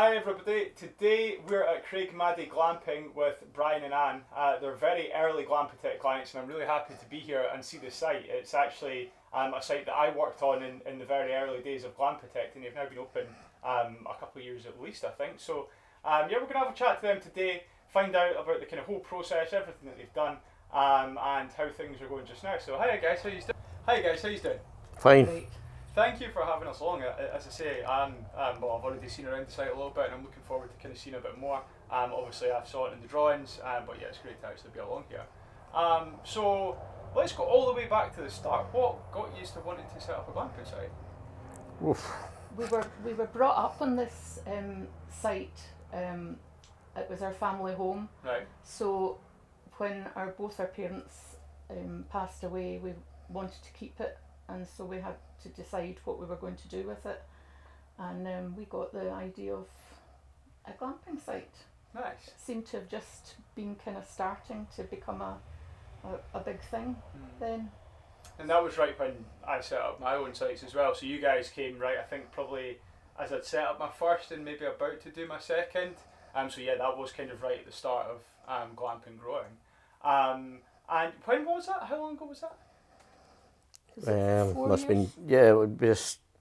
Hi everybody, today we're at Craigmaddie Glamping with Brian and Anne. They're very early Glampitect clients and I'm really happy to be here and see the site. It's actually a site that I worked on in the very early days of Glampitect, and they've now been open a couple of years at least, I think. So yeah, we're going to have a chat to them today, find out about the kind of whole process, everything that they've done, and how things are going just now. So hi guys, how you doing? Hi guys, how you doing? Fine. Great. Thank you for having us along. As I say, well, I've already seen around the site a little bit, and I'm looking forward to kind of seeing a bit more. Obviously, I saw it in the drawings, but yeah, it's great to actually be along here. So let's go all the way back to the start. What got you to wanting to set up a glamping site? Oof. We were brought up on this site. It was our family home. Right. So when both our parents passed away, we wanted to keep it, and so we had to decide what we were going to do with it, and we got the idea of a glamping site. Nice. It seemed to have just been kind of starting to become a big thing then. And that was right when I set up my own sites as well. So you guys came right, I think probably as I'd set up my first and maybe about to do my second. So yeah, that was kind of right at the start of glamping growing. And when was that? How long ago was that? Must have been, yeah, it would be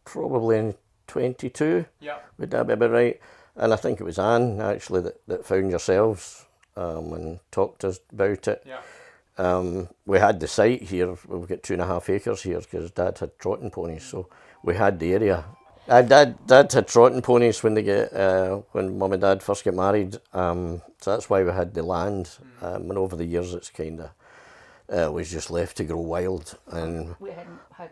probably in 22. Yeah. Would that be about right? And I think it was Anne actually that found yourselves and talked to us about it. Yeah. We had the site here. We've got 2.5 acres here because Dad had trotting ponies, so we had the area. Dad had trotting ponies when when Mum and Dad first get married. So that's why we had the land. And over the years, it's kind of was just left to grow wild. And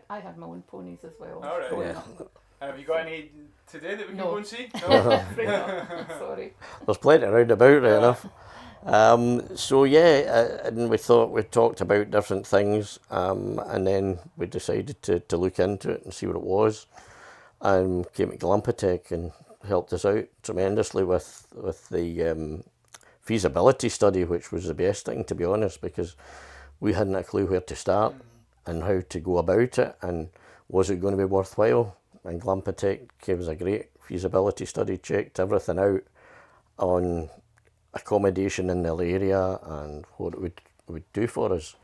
I had my own ponies as well. All right. growing Yeah. up. Have you got any today that we can No. go and see? Afraid not. Sorry. there's plenty around about, right enough. So yeah, and we talked about different things, and then we decided to look into it and see what it was, and came to Glampitect and helped us out tremendously with the feasibility study, which was the best thing, to be honest, because we hadn't a clue where to start and how to go about it, and was it going to be worthwhile. And Glampitect gave us a great feasibility study, checked everything out on accommodation in the area and what it would do for us.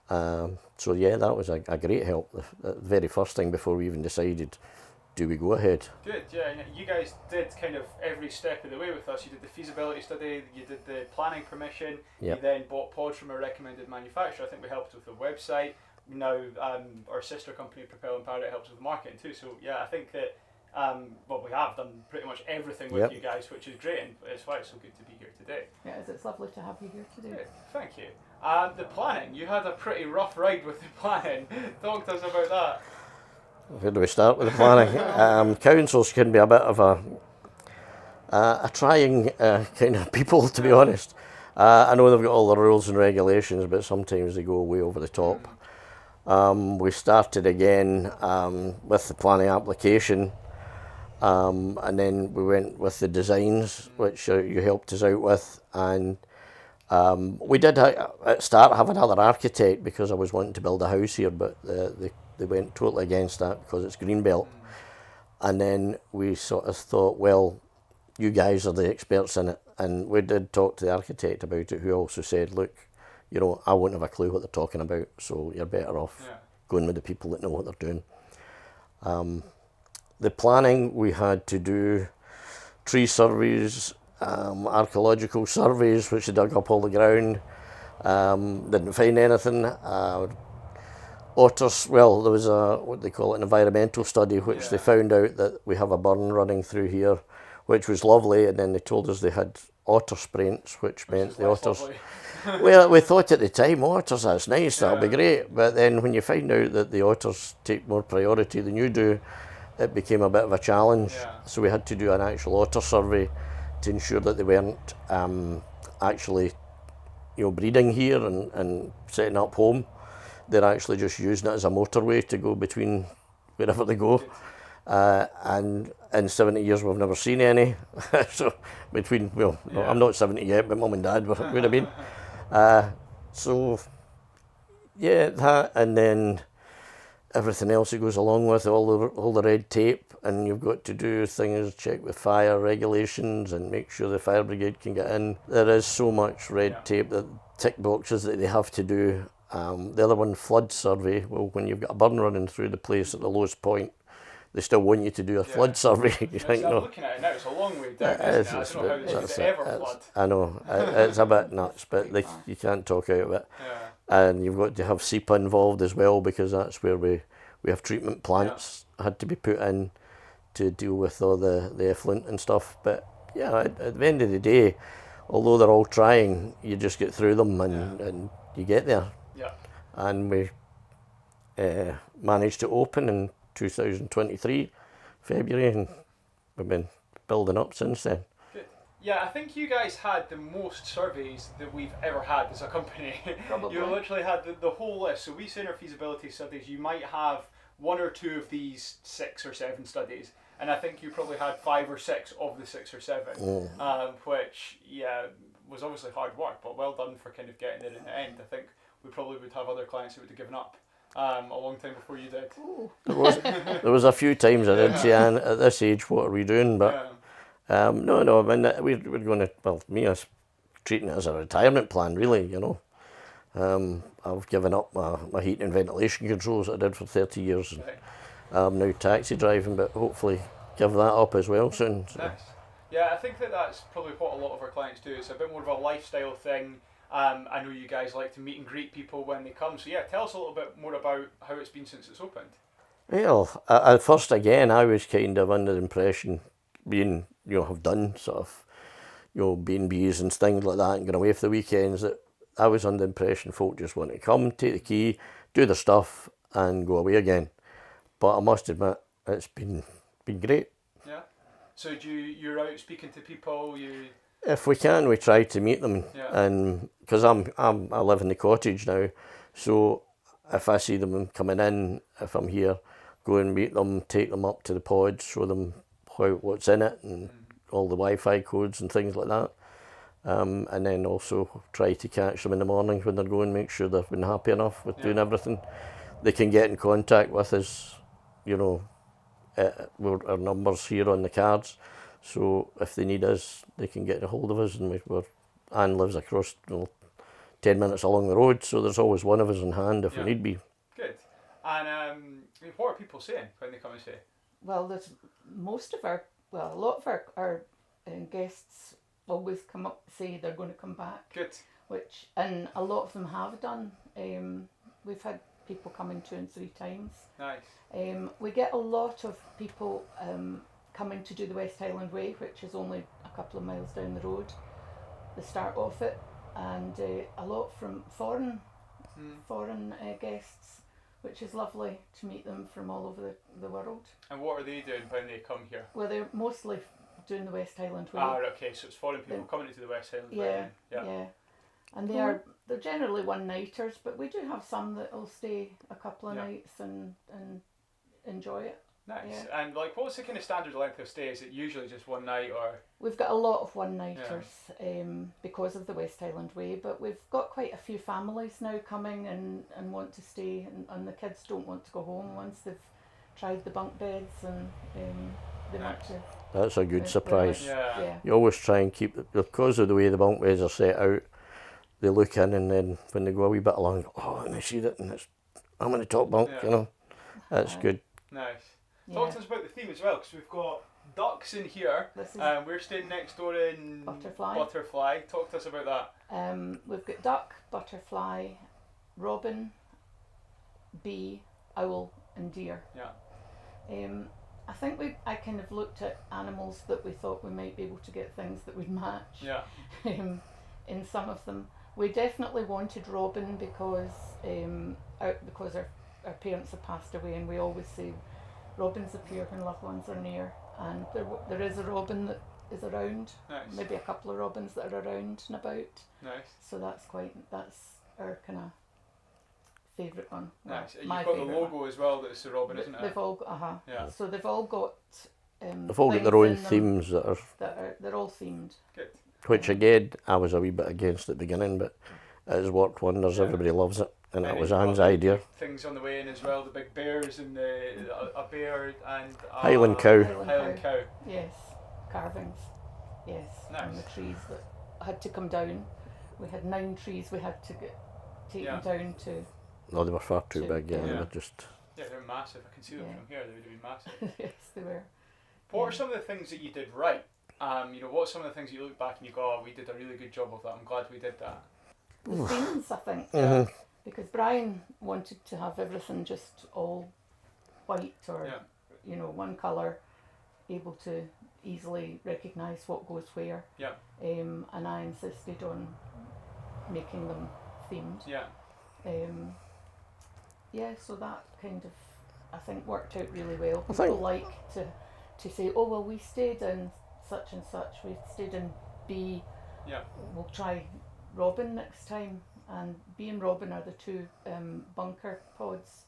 So yeah, that was a great help. The very first thing before we even decided, do we go ahead? Good, yeah. And you guys did kind of every step of the way with us. You did the feasibility study, you did the planning permission, Yep. You then bought pods from a recommended manufacturer. I think we helped with the website. Now our sister company, Propel and Parrot, helps with marketing too. So yeah, I think that we have done pretty much everything with Yep. you guys, which is great, and it's why it's so good to be here today. Yeah, it's lovely to have you here today. Good, thank you. The planning, you had a pretty rough ride with the planning. Talk to us about that. Where do we start with the planning? Councils can be a bit of a trying kind of people, to be honest. I know they've got all the rules and regulations, but sometimes they go way over the top. We started again with the planning application, and then we went with the designs, which you helped us out with, and we did at start have another architect because I was wanting to build a house here, but they went totally against that because it's greenbelt. And then we sort of thought, well, you guys are the experts in it, and we did talk to the architect about it, who also said, look, you know, I won't have a clue what they're talking about, so you're better off going with the people that know what they're doing. The planning, we had to do tree surveys, archaeological surveys, which they dug up all the ground. Didn't find anything. Otters, well, there was what they call it, an environmental study, which they found out that we have a burn running through here, which was lovely, and then they told us they had otter spraints, which meant the otters... Lovely. Well, we thought at the time, otters, that's nice, that'll be great, but then when you find out that the otters take more priority than you do, it became a bit of a challenge. So we had to do an actual otter survey to ensure that they weren't actually, you know, breeding here and setting up home. They're actually just using it as a motorway to go between wherever they go. And in 70 years we've never seen any. So between, well, no, I'm not 70 yet, but Mum and Dad would have been. So yeah, that, and then everything else that goes along with it, all the red tape, and you've got to do things, check with fire regulations and make sure the fire brigade can get in. There is so much red tape, that tick boxes that they have to do. The other one, flood survey. Well, when you've got a burn running through the place at the lowest point, they still want you to do a flood survey. I'm looking at it now, it's a long way down, isn't it? I don't know how this would ever flood. I know, it's a bit nuts, but you can't talk out of it. Yeah. And you've got to have SEPA involved as well, because that's where we have treatment plants had to be put in to deal with all the effluent and stuff. But yeah, at the end of the day, although they're all trying, you just get through them and you get there. Yeah. And we managed to open in 2023, February, and we've been building up since then. Good. Yeah, I think you guys had the most surveys that we've ever had as a company. Probably. You literally had the whole list. So we say in our feasibility studies, you might have 1 or 2 of these 6 or 7 studies, and I think you probably had 5 or 6 of the 6 or 7, which was obviously hard work, but well done for kind of getting there in the end. I think we probably would have other clients who would have given up a long time before you did. There was a few times I did say, Anne, at this age, what are we doing? But no, I mean, we're going to, well, me, I was treating it as a retirement plan, really, you know. I've given up my heating and ventilation controls that I did for 30 years. And I'm now taxi driving, but hopefully give that up as well soon. So. Nice. Yeah, I think that's probably what a lot of our clients do. It's a bit more of a lifestyle thing. I know you guys like to meet and greet people when they come. So yeah, tell us a little bit more about how it's been since it's opened. Well, at first, again, I was kind of under the impression, being, have done sort of, B&Bs and things like that and going away for the weekends, that I was under the impression folk just want to come, take the key, do their stuff and go away again. But I must admit, it's been great. Yeah. So you're out speaking to people, If we can, we try to meet them, and because I live in the cottage now, so if I see them coming in, if I'm here, go and meet them, take them up to the pods, show them what's in it and all the Wi-Fi codes and things like that, and then also try to catch them in the morning when they're going, make sure they've been happy enough with doing everything. They can get in contact with us, our numbers here on the cards. So if they need us, they can get a hold of us, and Anne lives across 10 minutes along the road, so there's always one of us in hand if we need be. Good. And what are people saying when they come and say? Well, there's a lot of our guests always come up and say they're going to come back. Good. And a lot of them have done. We've had people coming 2 and 3 times. Nice. We get a lot of people coming to do the West Highland Way, which is only a couple of miles down the road, the start of it, and a lot from foreign guests, which is lovely to meet them from all over the world. And what are they doing when they come here? Well, they're mostly doing the West Highland Way. Okay, so it's foreign people coming to the West Highland Way. Yeah. And they're generally one-nighters, but we do have some that will stay a couple of nights and enjoy it. Nice. Yeah. And what's the kind of standard length of stay? Is it usually just one night, or? We've got a lot of one-nighters because of the West Highland Way, but we've got quite a few families now coming and want to stay, and the kids don't want to go home once they've tried the bunk beds, and they want to. That's a good surprise. Yeah. You always try and keep, because of the way the bunk beds are set out, they look in, and then when they go a wee bit along, and they see it, and I'm in the top bunk, That's good. Nice. Talk to us about the theme as well, because we've got ducks in here. We're staying next door in Butterfly. Talk to us about that. We've got duck, butterfly, robin, bee, owl, and deer. Yeah. I think I kind of looked at animals that we thought we might be able to get things that would match. Yeah. In some of them, we definitely wanted robin because our parents have passed away, and we always say robins appear when loved ones are near, and there is a robin that is around. Nice. Maybe a couple of robins that are around and about. Nice. So that's our kind of favourite one. Nice. You've got the logo one as well. That's the robin, isn't it? They've all got Yeah. So they've all got. They've all got their own themes they're all themed. Good. Which again, I was a wee bit against at the beginning, but it has worked wonders. Yeah. Everybody loves it, and that And was you've got Anne's the idea. big things on the way in as well, the big bears and a bear and Highland cow. Highland cow. Yes, carvings. Yes, Nice. and the trees that had to come down. We had 9 trees we had to get taken down to. No, they were far too To- big. Yeah, they yeah. were just. Yeah, they're massive. I can see them Yeah. from here. They would have been massive. Yes, they were. What are Yeah. some of the things that you did right? What are some of the things you look back and you go, oh, we did a really good job of that. I'm glad we did that. The themes, I think, Mhm. because Brian wanted to have everything just all white or Yeah. one colour, able to easily recognise what goes where. Yeah. And I insisted on making them themed. Yeah. So that kind of, I think, worked out really well. I People think- like to say, oh well, we stayed in such and such, we stayed in B, Yeah. we'll try Robin next time. And B and Robin are the 2 bunker pods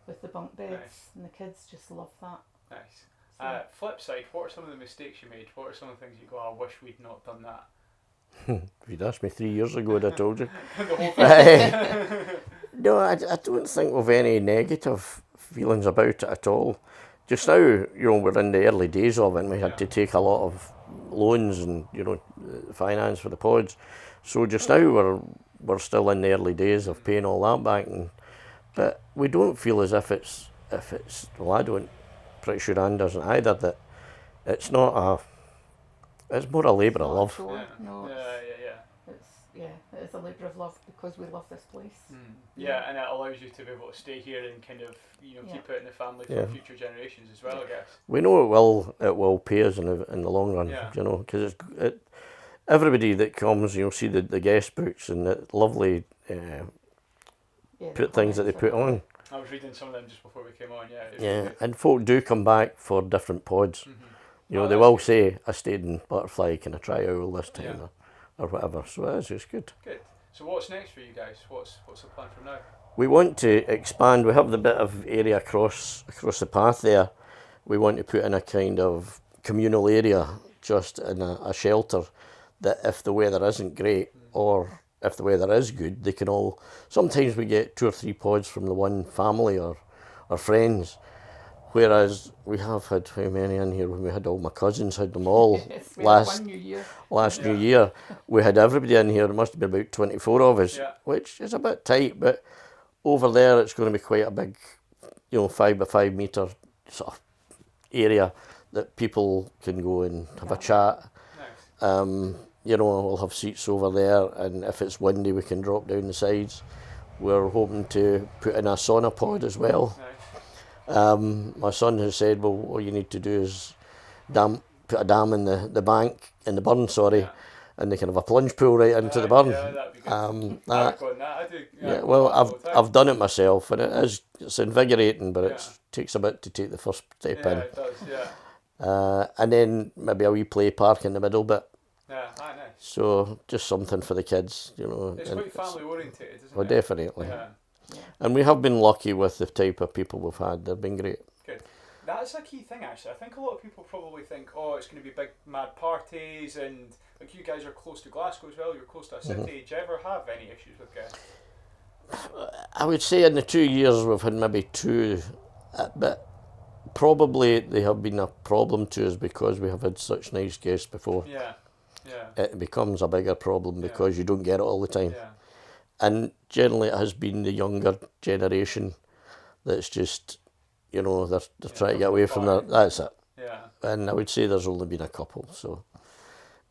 with the bunk beds, Nice. and the kids just love that. Nice. So, Flip side, what are some of the mistakes you made? What are some of the things you go, I wish we'd not done that? If you'd asked me 3 years ago, I'd have told you. The whole thing. No, I don't think we've any negative feelings about it at all. Just now, we're in the early days of it, and we had to take a lot of loans and finance for the pods. So just now we're still in the early days of paying all that back, but we don't feel as if it's well, I don't. Pretty sure Anne doesn't either. That it's not it's more a labour of not a love. chore. Yeah. No, Yeah. it is a labour of love because we love this place. Yeah, and it allows you to be able to stay here and kind of keep it in the family for Yeah. future generations as well, I guess. We know it will pay us in the long run. Yeah. Because everybody that comes, see the guest books and the lovely Yeah, the things that they comments put are- on. I was reading some of them just before we came on. Yeah. It was Yeah, really good. and folk do come back for different pods. Oh, They that's will good. say, I stayed in Butterfly, can I try owl this time Yeah. or whatever. So it's good. Good. So what's next for you guys? What's the plan from now? We want to expand. We have the bit of area across the path there. We want to put in a kind of communal area, just in a shelter, that if the weather isn't great or if the weather is good, they can all. Sometimes we get 2 or 3 pods from the one family or friends, whereas we have had how many in here? When we had all my cousins, had them all Yes, we had last one New Year. last New Yeah. Year. We had everybody in here. There must have been about 24 of us, Yeah. which is a bit tight, but over there it's going to be quite a big, 5 by 5 metre sort of area that people can go and have a chat. Nice. We'll have seats over there, and if it's windy we can drop down the sides. We're hoping to put in a sauna pod as well. Nice. My son has said, well, what you need to do is put a dam in the bank, in the burn, Yeah. and they can have a plunge pool right into the burn. Yeah, that'd be good. that, I would go on that. I do. yeah, I go well, on that all the time. I've done it myself, and it's invigorating, but Yeah. it takes a bit to take the first step Yeah, in. it does. Yeah. And then maybe a wee play park in the middle bit. Yeah. Nice. So just something for the kids, It's and quite family orientated, isn't well, it? definitely. Yeah. And we have been lucky with the type of people we've had. They've been great. Good. That's a key thing, actually. I think a lot of people probably think, oh, it's going to be big, mad parties, and like you guys are close to Glasgow as well. You're close to a city. Do you ever have any issues with guests? I would say in the 2 years we've had maybe 2, but probably they have been a problem to us because we have had such nice guests before. Yeah. Yeah. It becomes a bigger problem Yeah. because you don't get it all the time. Yeah. And generally it has been the younger generation that's just, they're trying to get away from that. That's it. Yeah. And I would say there's only been a couple, so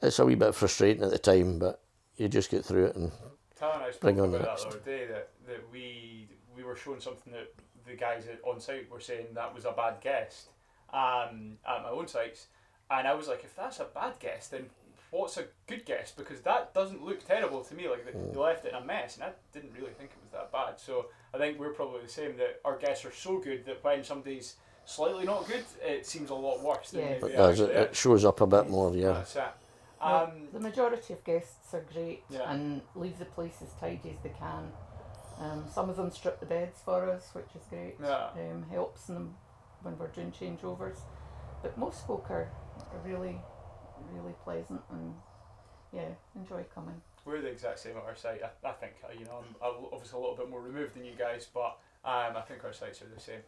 it's a wee bit frustrating at the time, but you just get through it. And Tara and I spoke Bring on about the that next. the other day, that we were showing something that the guys on site were saying that was a bad guest at my own sites, and I was like, if that's a bad guest, then what's a good guest? Because that doesn't look terrible to me. Like they left it in a mess, and I didn't really think it was that bad. So I think we're probably the same, that our guests are so good that when somebody's slightly not good, it seems a lot worse than Yeah. maybe it does, actually it is. shows up a bit more, yeah. That's it. Well, the majority of guests are great Yeah. and leave the place as tidy as they can. Some of them strip the beds for us, which is great. Yeah. Helps them when we're doing changeovers. But most folk are really, really pleasant and enjoy coming. We're the exact same at our site. I think, you know, I'm obviously a little bit more removed than you guys, but I think our sites are the same.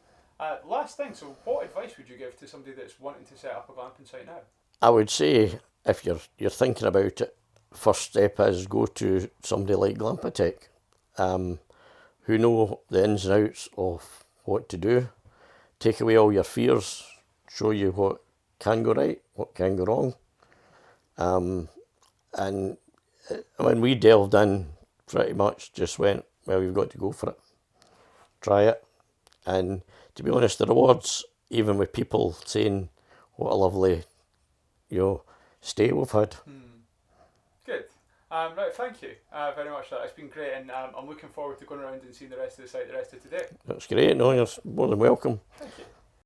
Last thing, so what advice would you give to somebody that's wanting to set up a glamping site now? I would say if you're thinking about it, first step is go to somebody like Glampitect, who know the ins and outs of what to do, take away all your fears, show you what can go right, what can go wrong. And when we delved in, pretty much just went, well, you've got to go for it. Try it. And to be honest, the rewards, even with people saying what a lovely, stay we've had. Good. Right, thank you very much for that. It's been great, and I'm looking forward to going around and seeing the rest of the site the rest of today. That's great. No, you're more than welcome. Thank you.